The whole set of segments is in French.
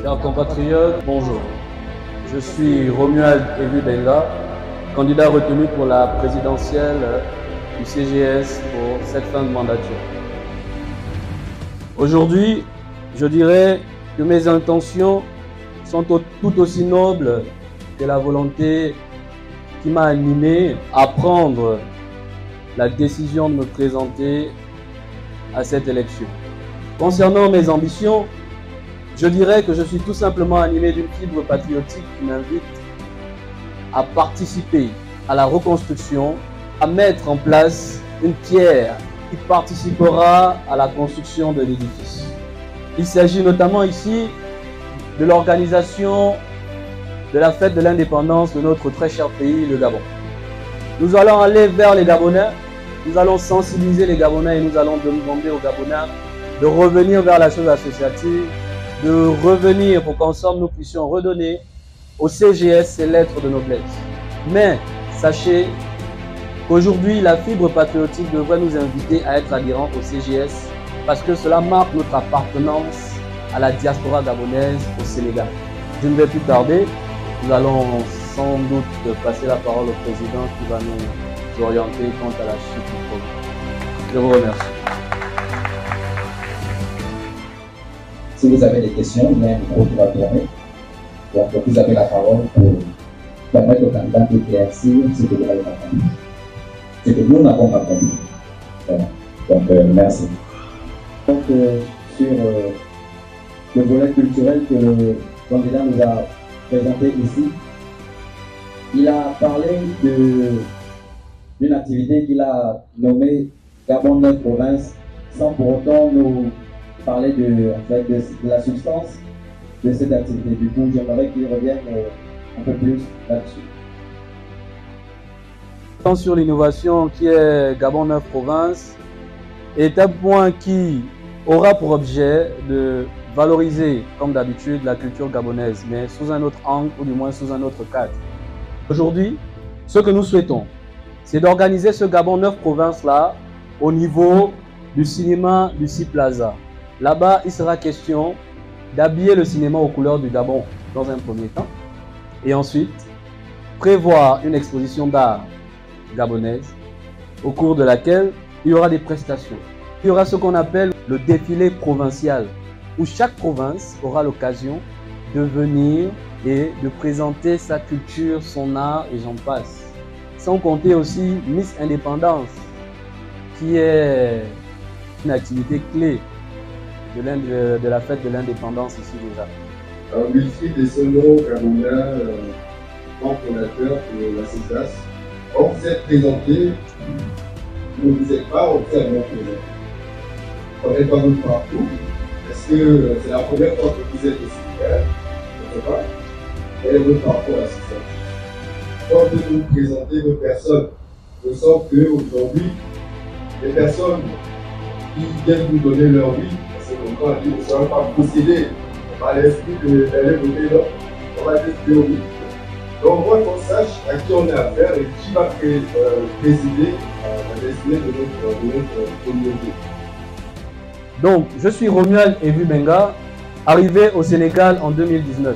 Chers compatriotes, bonjour. Je suis Romuald Evu Benga, candidat retenu pour la présidentielle du CGS pour cette fin de mandature. Aujourd'hui, je dirais que mes intentions sont tout aussi nobles que la volonté qui m'a animé à prendre la décision de me présenter à cette élection. Concernant mes ambitions, je dirais que je suis tout simplement animé d'une fibre patriotique qui m'invite à participer à la reconstruction, à mettre en place une pierre qui participera à la construction de l'édifice. Il s'agit notamment ici de l'organisation de la fête de l'indépendance de notre très cher pays, le Gabon. Nous allons aller vers les Gabonais, nous allons sensibiliser les Gabonais et nous allons demander aux Gabonais de revenir vers la chose associative, de revenir pour qu'ensemble nous puissions redonner au CGS ses lettres de noblesse. Mais sachez qu'aujourd'hui, la fibre patriotique devrait nous inviter à être adhérents au CGS parce que cela marque notre appartenance à la diaspora gabonaise au Sénégal. Je ne vais plus tarder, nous allons sans doute passer la parole au président qui va nous orienter quant à la suite du programme. Je vous remercie. Si vous avez des questions, il y a un micro qui va tourner. Donc, vous avez la parole pour permettre au candidat d'éclaircir ce que vous avez entendu. Ce que nous n'avons pas compris. Voilà. Donc, merci. Donc, sur le volet culturel que le candidat nous a présenté ici, il a parlé d'une activité qu'il a nommée Gabon 9 Province, sans pour autant nous parler de la substance de cette activité. Du coup, j'aimerais qu'il revienne un peu plus là-dessus. Sur l'innovation qui est Gabon 9 Province est un point qui aura pour objet de valoriser, comme d'habitude, la culture gabonaise, mais sous un autre angle ou du moins sous un autre cadre. Aujourd'hui, ce que nous souhaitons, c'est d'organiser ce Gabon 9 Province-là au niveau du cinéma du Sea Plaza. Là-bas, il sera question d'habiller le cinéma aux couleurs du Gabon dans un premier temps et ensuite prévoir une exposition d'art gabonaise au cours de laquelle il y aura des prestations. Il y aura ce qu'on appelle le défilé provincial où chaque province aura l'occasion de venir et de présenter sa culture, son art et j'en passe. Sans compter aussi Miss Indépendance qui est une activité clé de la fête de l'indépendance ici déjà. Wilfried Essono, Gabonais, membre fondateur de la CESAS. On vous êtes présenté, vous ne vous êtes pas officiellement présenté. On n'est pas votre partout. Est-ce que c'est la première fois que vous êtes au Sénégal? Je ne sais pas. Quel est votre parcours associatif? Quand vous nous présentez vos personnes, je sens qu'aujourd'hui, les personnes qui viennent vous donner leur vie, c'est comme quand on dit, ne seront pas possédés par l'esprit d'aller voter là, on va être théorie. Donc, moi, qu'on sache à qui on a affaire et qui va présider la destinée de notre communauté. Donc, je suis Romuald Evu Benga, arrivé au Sénégal en 2019.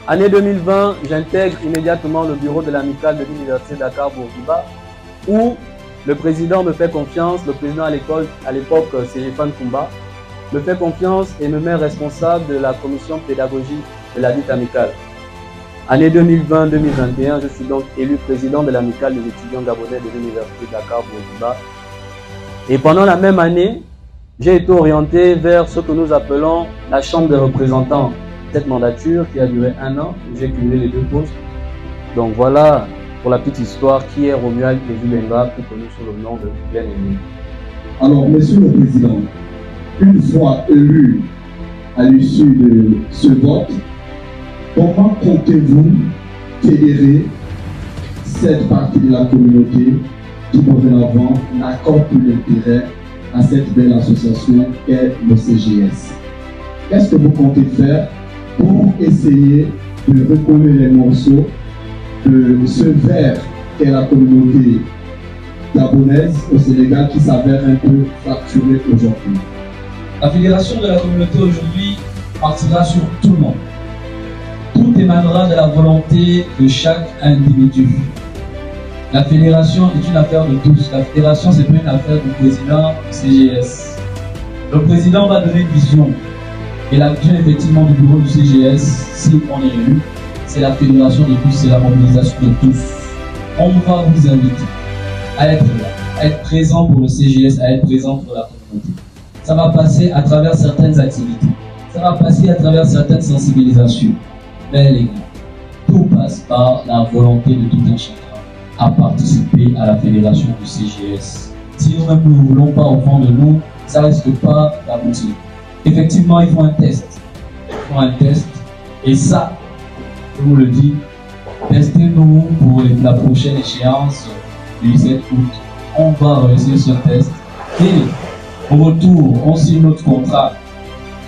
Année 2020, j'intègre immédiatement le bureau de l'amicale de l'Université Dakar Bourguiba, où le président me fait confiance, le président à l'époque, c'est Stéphane Koumba, me fait confiance et me met responsable de la commission pédagogique de la dite amicale. Année 2020-2021, je suis donc élu président de l'amicale des étudiants gabonais de l'Université Dakar Bourguiba. Et pendant la même année, j'ai été orienté vers ce que nous appelons la Chambre des représentants. Cette mandature qui a duré 1 an, où j'ai cumulé les 2 postes. Donc voilà pour la petite histoire qui est Romuald Evu Benga, plus connu sous le nom de Bien-Aimé. Alors, Monsieur le Président, une fois élu à l'issue de ce vote, comment comptez-vous fédérer cette partie de la communauté qui, dorénavant, n'accorde plus d'intérêt à cette belle association qu'est le CGS? Qu'est-ce que vous comptez faire pour essayer de recoller les morceaux de ce verre qu'est la communauté gabonaise au Sénégal qui s'avère un peu fracturée aujourd'hui? La fédération de la communauté aujourd'hui partira sur tout le monde. Tout émanera de la volonté de chaque individu. La fédération est une affaire de tous. La fédération, c'est pas une affaire du président du CGS. Le président va donner une vision. Et la vision, effectivement, du bureau du CGS, si on est élu, c'est la fédération de tous, c'est la mobilisation de tous. On va vous inviter à être là, à être présent pour le CGS, à être présent pour la communauté. Ça va passer à travers certaines activités. Ça va passer à travers certaines sensibilisations. Mais les gars, tout passe par la volonté de tout un chacun à participer à la fédération du CGS. Si nous-mêmes ne voulons pas au fond de nous, ça ne risque pas d'aboutir. Effectivement, il faut un test. Il faut un test. Et ça, je vous le dis, testez-nous pour la prochaine échéance du 17 août. On va réussir ce test. Et au retour, on signe notre contrat.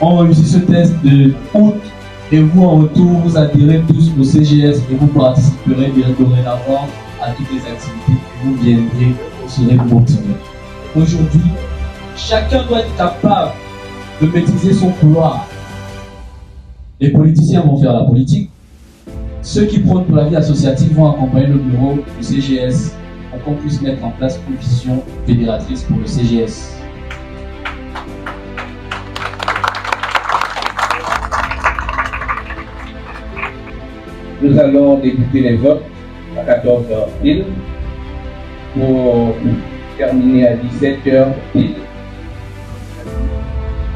On réussit ce test de août. Et vous, en retour, vous adhérez tous au CGS et vous participerez bien dorénavant à toutes les activités et vous viendrez, vous serez motivés. Aujourd'hui, chacun doit être capable de maîtriser son couloir. Les politiciens vont faire la politique. Ceux qui prônent pour la vie associative vont accompagner le bureau du CGS pour qu'on puisse mettre en place une vision fédératrice pour le CGS. Nous allons débuter les votes à 14h pile pour terminer à 17h pile.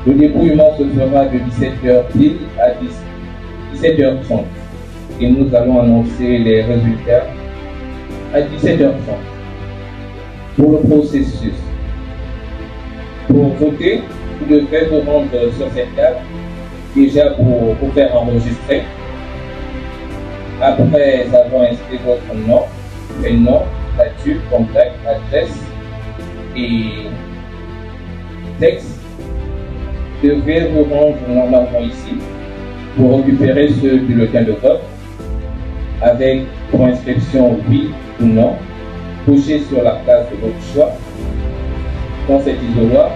Le débrouillement se fera de 17h pile à 17h30 et nous allons annoncer les résultats à 17h30. Pour le processus, pour voter, vous devrez vous rendre sur cette table déjà pour vous faire enregistrer. Après avoir inscrit votre nom, prénom, statut, contact, adresse et texte, vous devez vous rendre normalement ici pour récupérer ce bulletin de vote avec pour inscription oui ou non, couché sur la place de votre choix dans cet isoloir,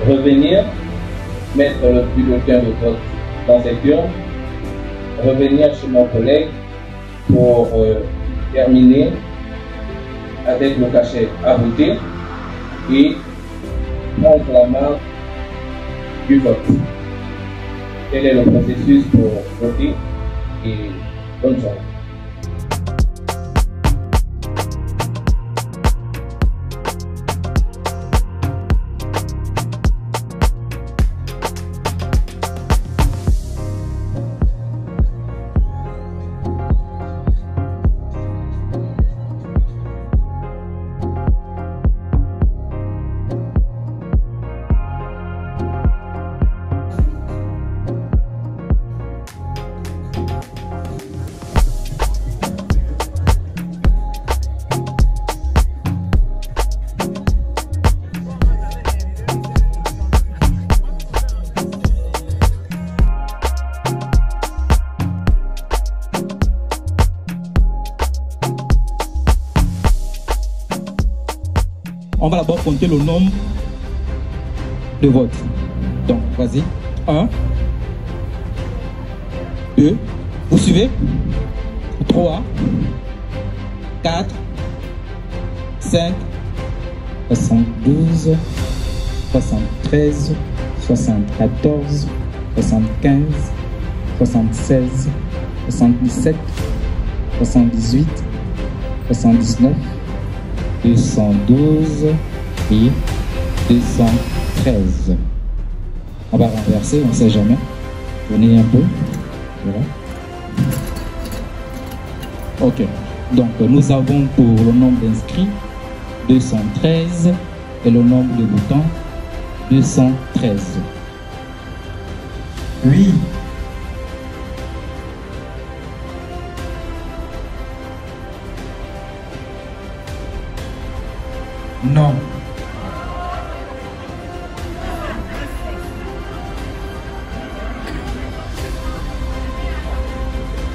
revenir, mettre le bulletin de vote dans cette urne, revenir chez mon collègue pour terminer avec le cachet à voter et prendre la main du vote. Quel est le processus pour voter et bonne journée. On va d'abord compter le nombre de votes. Donc, vas-y. 1, 2, vous suivez? 3, 4, 5, 72, 73, 74, 75, 76, 77, 78, 79, 212 et 213. On va renverser, on ne sait jamais. Venez un peu. Voilà. Ok. Donc nous avons pour le nombre d'inscrits 213 et le nombre de votants 213. Oui. Non.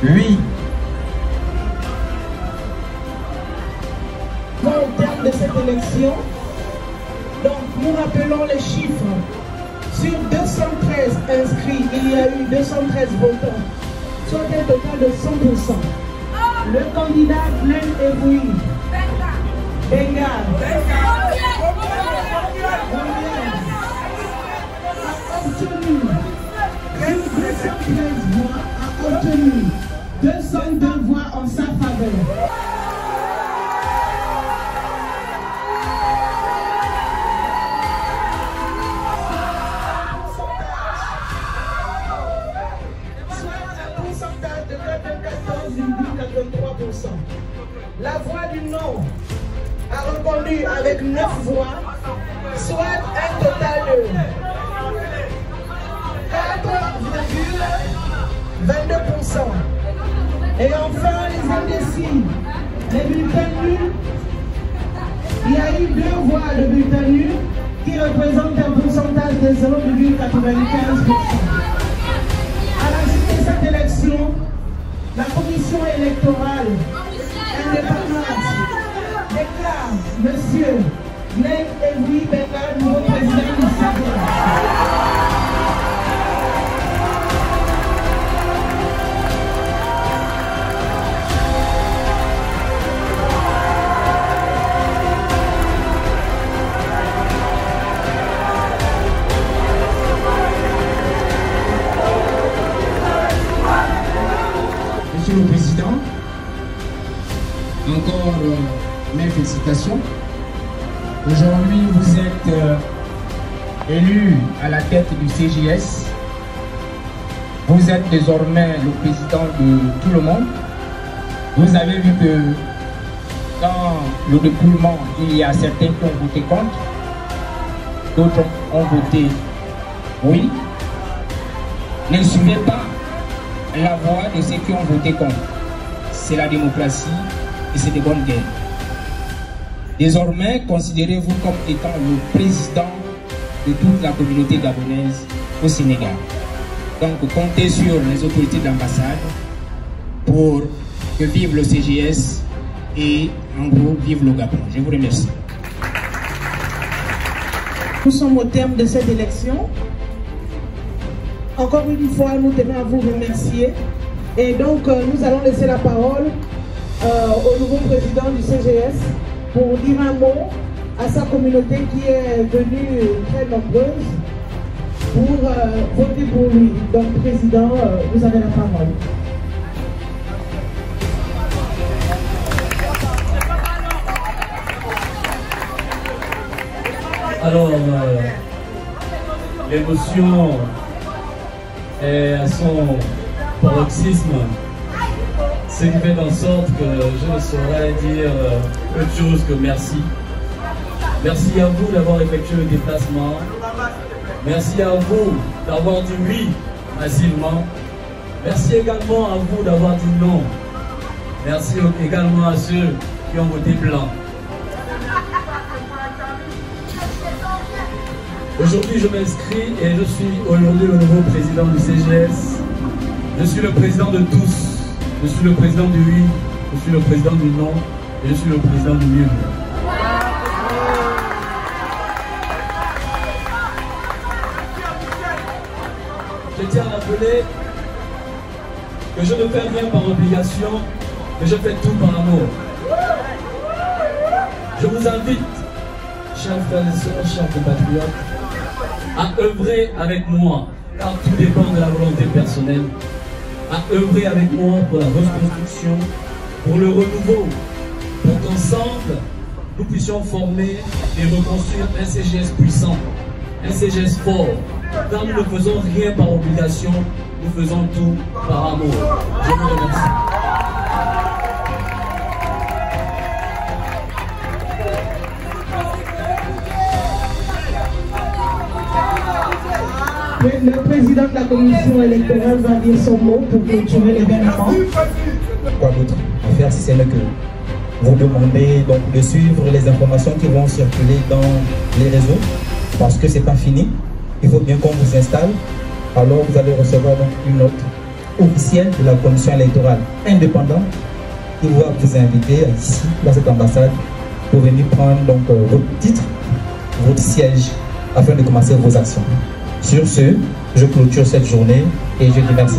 Oui. Au terme de cette élection, donc nous rappelons les chiffres Sur 213 inscrits, il y a eu 213 votants, soit un total de 100%. Le candidat Glenn Evoui, Benga, a obtenu 213 voix, a obtenu 202 voix en sa faveur. La voix du non a répondu avec 9 voix, soit un total de 4,22%. Et enfin, les indécis, les bulletins nuls, il y a eu 2 voix de bulletins nuls qui représentent un pourcentage de 0,95%. À la suite de cette élection, la commission électorale indépendante déclare Monsieur Glenn Evoui Benga nouveau président du CGS. Monsieur le Président, encore mes félicitations. Aujourd'hui, vous êtes élu à la tête du CGS. Vous êtes désormais le président de tout le monde. Vous avez vu que dans le dépouillement, il y a certains qui ont voté contre, d'autres ont voté oui. Ne suivez pas la voix de ceux qui ont voté contre. C'est la démocratie et c'est de bonnes guerres. Désormais, considérez-vous comme étant le président de toute la communauté gabonaise au Sénégal. Donc, comptez sur les autorités de l'ambassade pour que vive le CGS et, en gros, vive le Gabon. Je vous remercie. Nous sommes au terme de cette élection. Encore une fois, nous tenons à vous remercier. Et donc, nous allons laisser la parole au nouveau président du CGS pour dire un mot à sa communauté qui est venue très nombreuse pour voter pour lui. Donc, président, vous avez la parole. Alors, l'émotion est à son paroxysme, ce qui fait en sorte que je ne saurais dire autre chose que merci. Merci à vous d'avoir effectué le déplacement. Merci à vous d'avoir dit oui massivement. Merci également à vous d'avoir dit non. Merci également à ceux qui ont voté blanc. Aujourd'hui, je m'inscris et je suis aujourd'hui le nouveau président du CGS. Je suis le président de tous. Je suis le président du oui, je suis le président du non et je suis le président du nul. Je tiens à rappeler que je ne fais rien par obligation, mais je fais tout par amour. Je vous invite, chers frères et sœurs, chers compatriotes, à œuvrer avec moi, car tout dépend de la volonté personnelle, à œuvrer avec moi pour la reconstruction, pour le renouveau, pour qu'ensemble, nous puissions former et reconstruire un CGS puissant, un CGS fort, car nous ne faisons rien par obligation, nous faisons tout par amour. Je vous remercie. Le président de la commission électorale va dire son mot pour clôturer l'événement. Quoi d'autre à faire si ce n'est que vous demander donc de suivre les informations qui vont circuler dans les réseaux, parce que c'est pas fini. Il faut bien qu'on vous installe. Alors vous allez recevoir donc une note officielle de la commission électorale indépendante qui va vous inviter ici dans cette ambassade pour venir prendre donc votre titre, votre siège afin de commencer vos actions. Sur ce, je clôture cette journée et je dis merci.